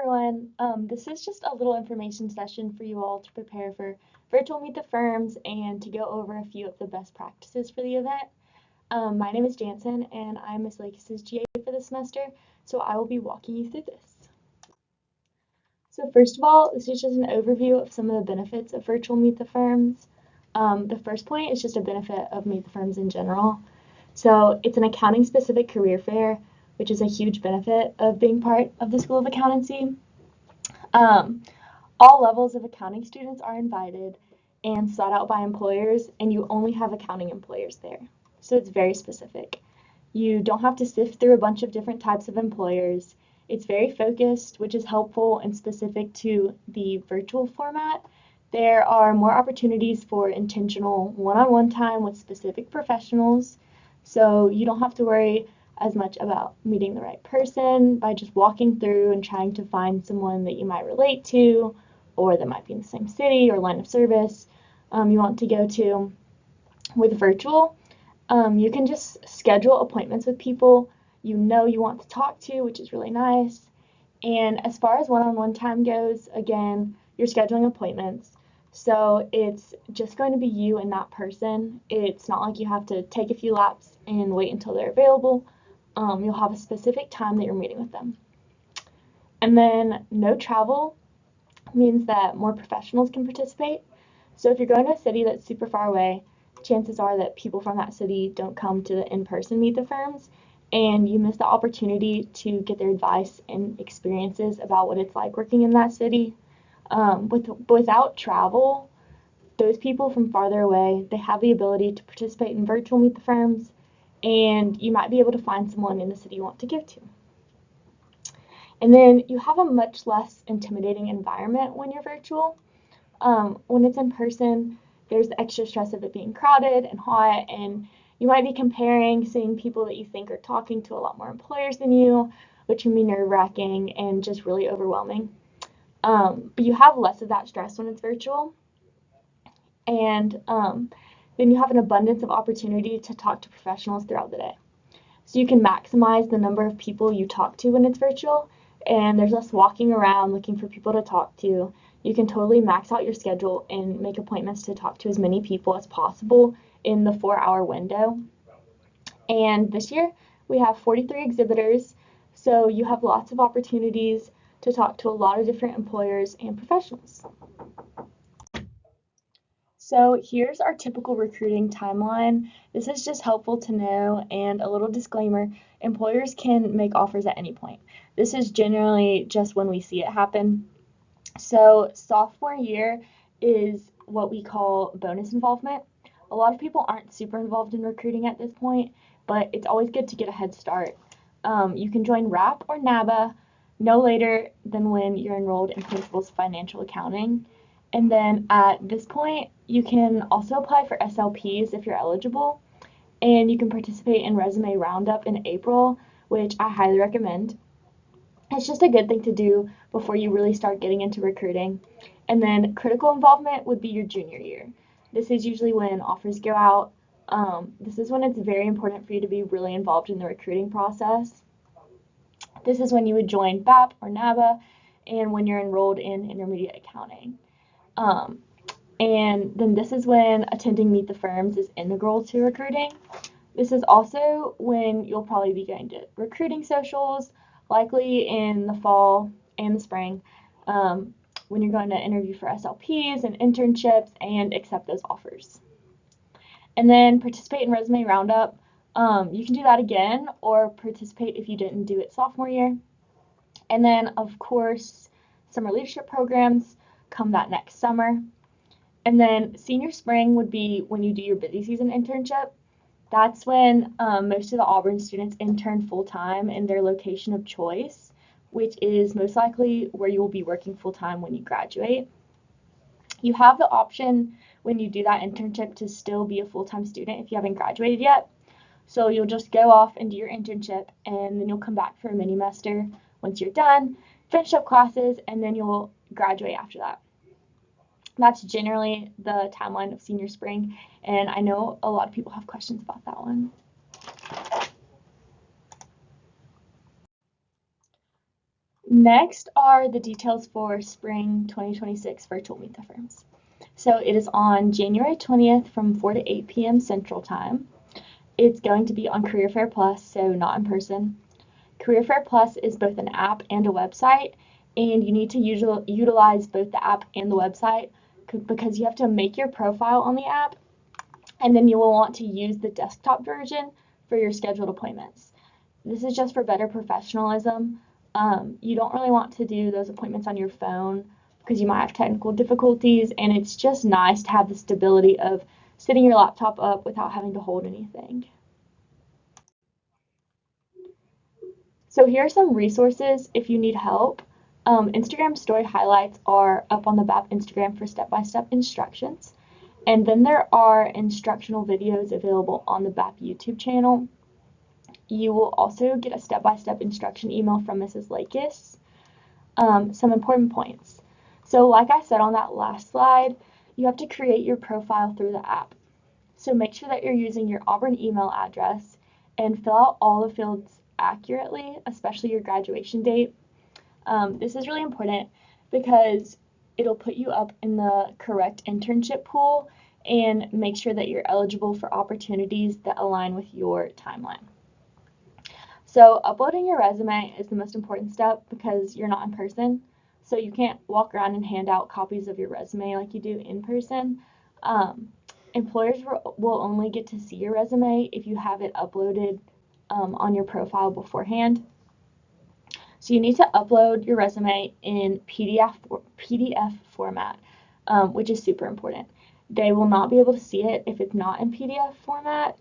everyone. This is just a little information session for you all to prepare for virtual Meet the Firms and to go over a few of the best practices for the event. My name is Jansen and I'm Ms. Lakes' GA for the semester, so I will be walking you through this. So first of all, this is just an overview of some of the benefits of virtual Meet the Firms. The first point is just a benefit of Meet the Firms in general. So it's an accounting-specific career fair, which is a huge benefit of being part of the School of Accountancy. All levels of accounting students are invited and sought out by employers, and you only have accounting employers there. So it's very specific. You don't have to sift through a bunch of different types of employers. It's very focused, which is helpful and specific to the virtual format. There are more opportunities for intentional one-on-one time with specific professionals, so you don't have to worry as much about meeting the right person by just walking through and trying to find someone that you might relate to or that might be in the same city or line of service you want to go to. With virtual, you can just schedule appointments with people you know you want to talk to, which is really nice. And as far as one-on-one time goes, again, you're scheduling appointments. So it's just going to be you and that person. It's not like you have to take a few laps and wait until they're available. You'll have a specific time that you're meeting with them. And then no travel means that more professionals can participate. So if you're going to a city that's super far away, chances are that people from that city don't come to the in-person Meet the Firms, and you miss the opportunity to get their advice and experiences about what it's like working in that city. Without travel, those people from farther away, they have the ability to participate in virtual Meet the Firms, and you might be able to find someone in the city you want to go to. And then you have a much less intimidating environment when you're virtual. When it's in person, there's the extra stress of it being crowded and hot, and you might be comparing, seeing people that you think are talking to a lot more employers than you, which can be nerve-wracking and just really overwhelming. But you have less of that stress when it's virtual. And then you have an abundance of opportunity to talk to professionals throughout the day. So you can maximize the number of people you talk to when it's virtual, and there's less walking around looking for people to talk to. You can totally max out your schedule and make appointments to talk to as many people as possible in the 4-hour window. And this year we have 43 exhibitors, so you have lots of opportunities to talk to a lot of different employers and professionals. So here's our typical recruiting timeline. This is just helpful to know, and a little disclaimer, employers can make offers at any point. This is generally just when we see it happen. So sophomore year is what we call bonus involvement. A lot of people aren't super involved in recruiting at this point, but it's always good to get a head start. You can join RAP or NABA no later than when you're enrolled in Principles of Financial Accounting. And then at this point, you can also apply for SLPs if you're eligible, and you can participate in Resume Roundup in April, which I highly recommend. It's just a good thing to do before you really start getting into recruiting. And then critical involvement would be your junior year. This is usually when offers go out. This is when it's very important for you to be really involved in the recruiting process. This is when you would join BAP or NABA and when you're enrolled in intermediate accounting. And then this is when attending Meet the Firms is integral to recruiting. This is also when you'll probably be going to recruiting socials, likely in the fall and the spring, when you're going to interview for SLPs and internships and accept those offers. And then participate in Resume Roundup. You can do that again or participate if you didn't do it sophomore year. And then, of course, summer leadership programs come that next summer. And then senior spring would be when you do your busy season internship. That's when most of the Auburn students intern full-time in their location of choice, which is most likely where you will be working full-time when you graduate. You have the option when you do that internship to still be a full-time student if you haven't graduated yet. So you'll just go off and do your internship, and then you'll come back for a mini-mester once you're done, finish up classes, and then you'll graduate after that. That's generally the timeline of senior spring, and I know a lot of people have questions about that one. Next are the details for Spring 2026 Virtual Meet the Firms. So it is on January 20th from 4 to 8 p.m. Central Time. It's going to be on Career Fair Plus, so not in person. Career Fair Plus is both an app and a website, and you need to utilize both the app and the website because you have to make your profile on the app, and then you will want to use the desktop version for your scheduled appointments. This is just for better professionalism. You don't really want to do those appointments on your phone because you might have technical difficulties, and it's just nice to have the stability of setting your laptop up without having to hold anything. So here are some resources if you need help. Instagram story highlights are up on the BAP Instagram for step-by-step instructions. And then there are instructional videos available on the BAP YouTube channel. You will also get a step-by-step instruction email from Mrs. Lakis. Some important points. So like I said on that last slide, you have to create your profile through the app. So make sure that you're using your Auburn email address and fill out all the fields accurately, especially your graduation date. This is really important because it'll put you up in the correct internship pool and make sure that you're eligible for opportunities that align with your timeline. So uploading your resume is the most important step because you're not in person. So you can't walk around and hand out copies of your resume like you do in person. Employers will only get to see your resume if you have it uploaded on your profile beforehand. So you need to upload your resume in PDF format, which is super important. They will not be able to see it if it's not in PDF format,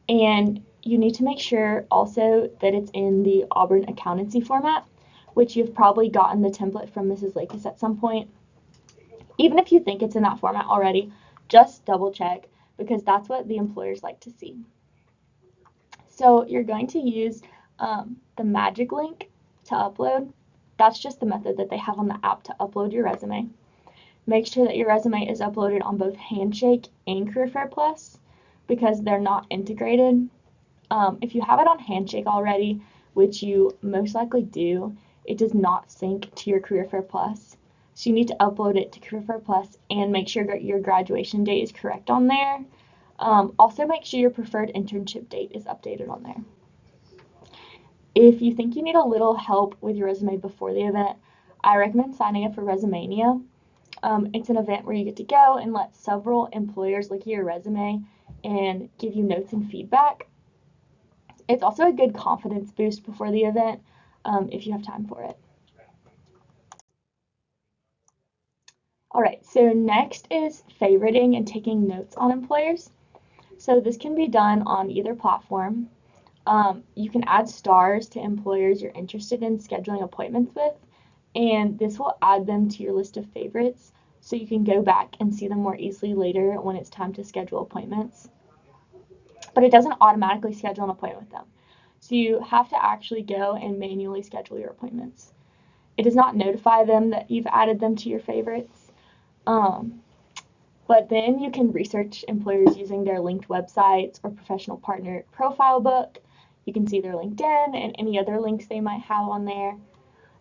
and you need to make sure also that it's in the Auburn accountancy format, which you've probably gotten the template from Mrs. Lakis at some point. Even if you think it's in that format already, just double check because that's what the employers like to see. So you're going to use the magic link to upload. That's just the method that they have on the app to upload your resume. Make sure that your resume is uploaded on both Handshake and Career Fair Plus because they're not integrated. If you have it on Handshake already, which you most likely do, it does not sync to your Career Fair Plus. So you need to upload it to Career Fair Plus and make sure that your graduation date is correct on there. Also make sure your preferred internship date is updated on there. If you think you need a little help with your resume before the event, I recommend signing up for Resumania. It's an event where you get to go and let several employers look at your resume and give you notes and feedback. It's also a good confidence boost before the event if you have time for it. All right, so next is favoriting and taking notes on employers. So this can be done on either platform. You can add stars to employers you're interested in scheduling appointments with, and this will add them to your list of favorites so you can go back and see them more easily later when it's time to schedule appointments. But it doesn't automatically schedule an appointment with them. So you have to actually go and manually schedule your appointments. It does not notify them that you've added them to your favorites. But then you can research employers using their linked websites or professional partner profile book. You can see their LinkedIn and any other links they might have on there.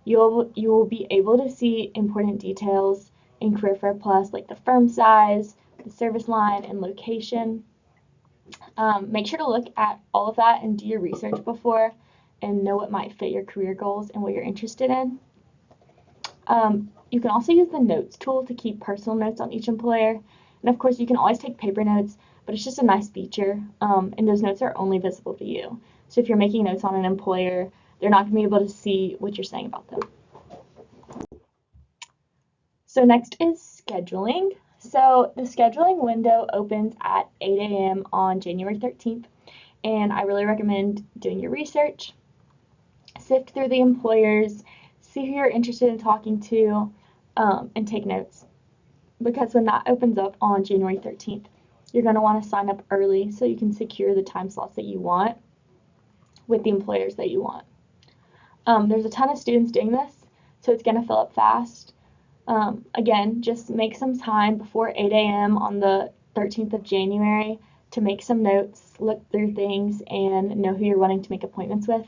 You will be able to see important details in Career Fair Plus like the firm size, the service line, and location. Make sure to look at all of that and do your research before and know what might fit your career goals and what you're interested in. You can also use the notes tool to keep personal notes on each employer. And of course, you can always take paper notes, but it's just a nice feature. And those notes are only visible to you. So if you're making notes on an employer, they're not going to be able to see what you're saying about them. So next is scheduling. So the scheduling window opens at 8 a.m. on January 13th. And I really recommend doing your research, sift through the employers, see who you're interested in talking to, and take notes. Because when that opens up on January 13th, you're going to want to sign up early so you can secure the time slots that you want with the employers that you want. There's a ton of students doing this, so it's going to fill up fast. Again, just make some time before 8 a.m. on the 13th of January to make some notes, look through things, and know who you're wanting to make appointments with.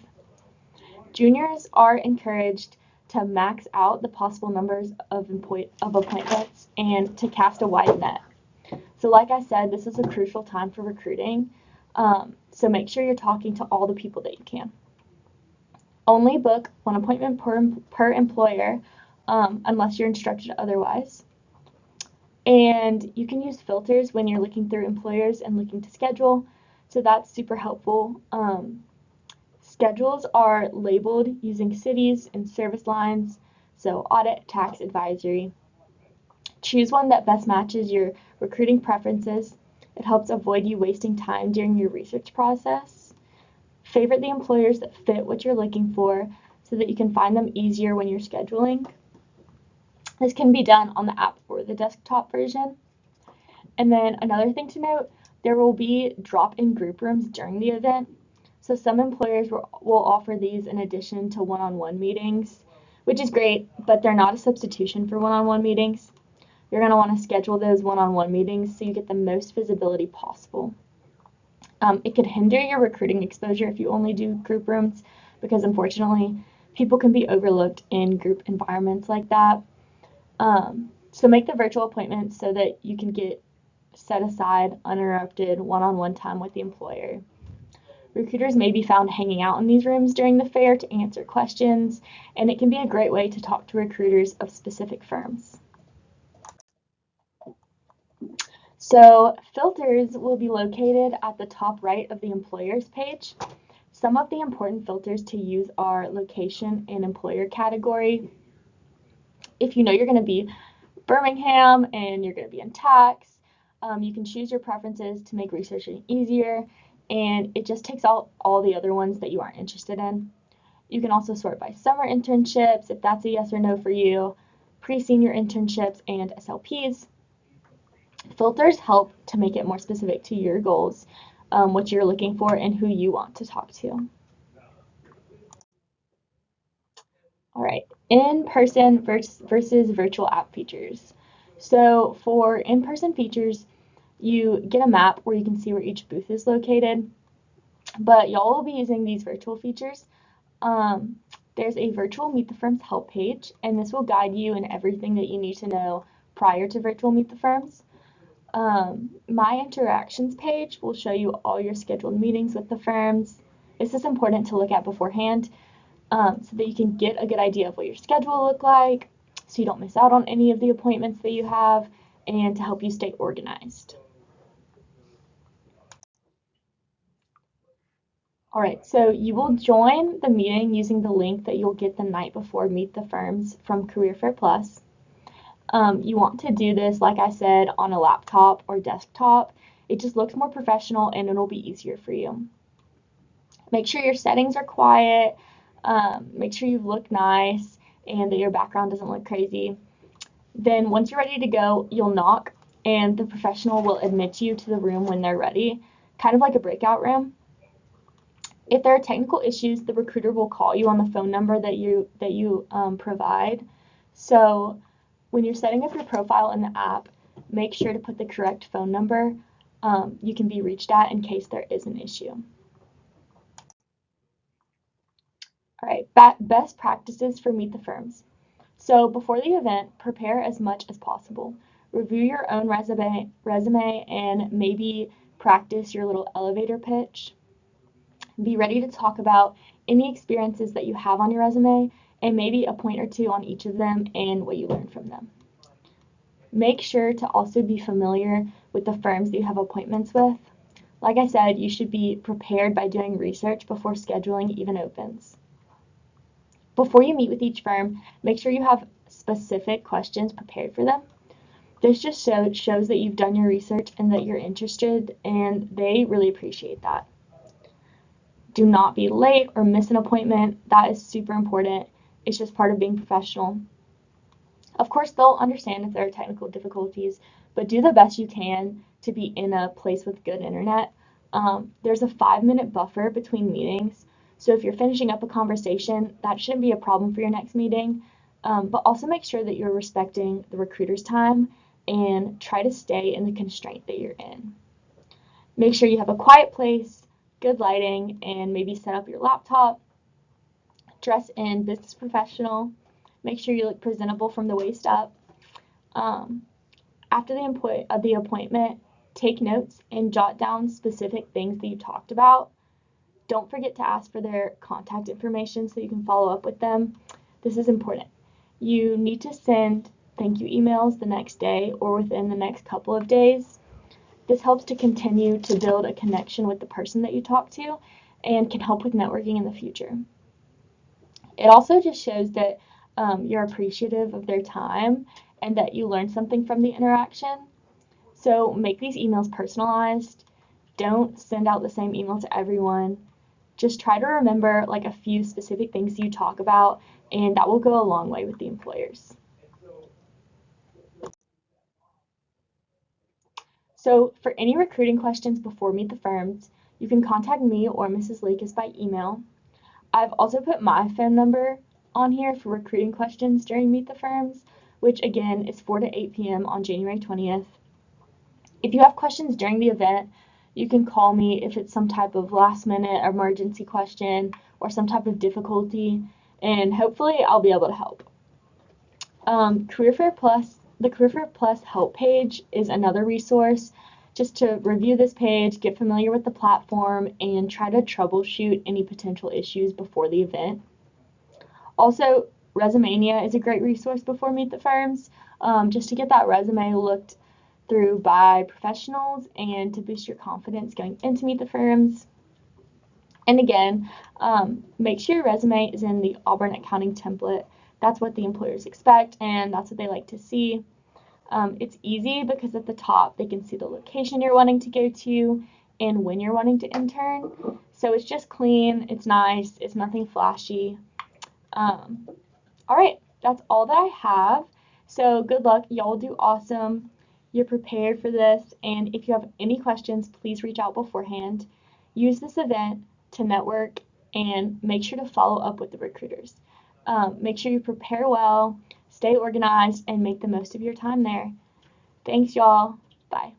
Juniors are encouraged to max out the possible numbers of appointments and to cast a wide net. So like I said, this is a crucial time for recruiting. So make sure you're talking to all the people that you can. Only book one appointment per employer unless you're instructed otherwise. And you can use filters when you're looking through employers and looking to schedule. So that's super helpful. Schedules are labeled using cities and service lines. So audit, tax, advisory. Choose one that best matches your recruiting preferences. It helps avoid you wasting time during your research process. Favorite the employers that fit what you're looking for so that you can find them easier when you're scheduling. This can be done on the app or the desktop version. And then another thing to note, there will be drop-in group rooms during the event. So some employers will offer these in addition to one-on-one meetings, which is great, but they're not a substitution for one-on-one meetings. You're going to want to schedule those one-on-one meetings so you get the most visibility possible. It could hinder your recruiting exposure if you only do group rooms because unfortunately people can be overlooked in group environments like that. So make the virtual appointments so that you can get set aside uninterrupted one-on-one time with the employer. Recruiters may be found hanging out in these rooms during the fair to answer questions, and it can be a great way to talk to recruiters of specific firms. So filters will be located at the top right of the employers page. Some of the important filters to use are location and employer category. If you know you're going to be Birmingham and you're going to be in tax, you can choose your preferences to make researching easier, and it just takes out all the other ones that you aren't interested in. You can also sort by summer internships if that's a yes or no for you, pre-senior internships, and SLPs. Filters help to make it more specific to your goals, what you're looking for, and who you want to talk to. All right, in-person versus virtual app features. So for in-person features, you get a map where you can see where each booth is located, but y'all will be using these virtual features. There's a virtual Meet the Firms help page, and this will guide you in everything that you need to know prior to virtual Meet the Firms. My interactions page will show you all your scheduled meetings with the firms. This is important to look at beforehand so that you can get a good idea of what your schedule will look like so you don't miss out on any of the appointments that you have and to help you stay organized. All right, so you will join the meeting using the link that you'll get the night before Meet the Firms from Career Fair Plus. You want to do this, like I said, on a laptop or desktop. It just looks more professional and it'll be easier for you. Make sure your settings are quiet. Make sure you look nice and that your background doesn't look crazy. Then once you're ready to go, you'll knock and the professional will admit you to the room when they're ready, kind of like a breakout room. If there are technical issues, the recruiter will call you on the phone number that you provide. So when you're setting up your profile in the app, make sure to put the correct phone number you can be reached at in case there is an issue. All right, best practices for Meet the Firms. So before the event, prepare as much as possible. Review your own resume and maybe practice your little elevator pitch. Be ready to talk about any experiences that you have on your resume and maybe a point or two on each of them and what you learned from them. Make sure to also be familiar with the firms that you have appointments with. Like I said, you should be prepared by doing research before scheduling even opens. Before you meet with each firm, make sure you have specific questions prepared for them. This just shows that you've done your research and that you're interested, and they really appreciate that. Do not be late or miss an appointment. That is super important. It's just part of being professional. Of course, they'll understand if there are technical difficulties, but do the best you can to be in a place with good internet. There's a 5-minute buffer between meetings, so if you're finishing up a conversation, that shouldn't be a problem for your next meeting. But also make sure that you're respecting the recruiter's time and try to stay in the constraint that you're in. Make sure you have a quiet place, good lighting, and maybe set up your laptop. Dress in business professional. Make sure you look presentable from the waist up. After the appointment, take notes and jot down specific things that you talked about. Don't forget to ask for their contact information so you can follow up with them. This is important. You need to send thank you emails the next day or within the next couple of days. This helps to continue to build a connection with the person that you talk to and can help with networking in the future. It also just shows that you're appreciative of their time and that you learned something from the interaction. So make these emails personalized. Don't send out the same email to everyone. Just try to remember like a few specific things you talk about, and that will go a long way with the employers. So for any recruiting questions before Meet the Firms, you can contact me or Mrs. Lakis by email. I've also put my phone number on here for recruiting questions during Meet the Firms, which again is 4 to 8 p.m. on January 20th. If you have questions during the event, you can call me if it's some type of last minute emergency question or some type of difficulty, and hopefully I'll be able to help. Career Fair Plus, the Career Fair Plus help page is another resource just to review this page, get familiar with the platform, and try to troubleshoot any potential issues before the event. Also, Resumania is a great resource before Meet the Firms, just to get that resume looked through by professionals and to boost your confidence going into Meet the Firms. And again, make sure your resume is in the Auburn accounting template. That's what the employers expect, and that's what they like to see. It's easy because at the top they can see the location you're wanting to go to and when you're wanting to intern. So it's just clean, it's nice, it's nothing flashy. All right, that's all that I have. So good luck, y'all do awesome. You're prepared for this, and if you have any questions, please reach out beforehand. Use this event to network and make sure to follow up with the recruiters. Make sure you prepare well, stay organized, and make the most of your time there. Thanks, y'all. Bye.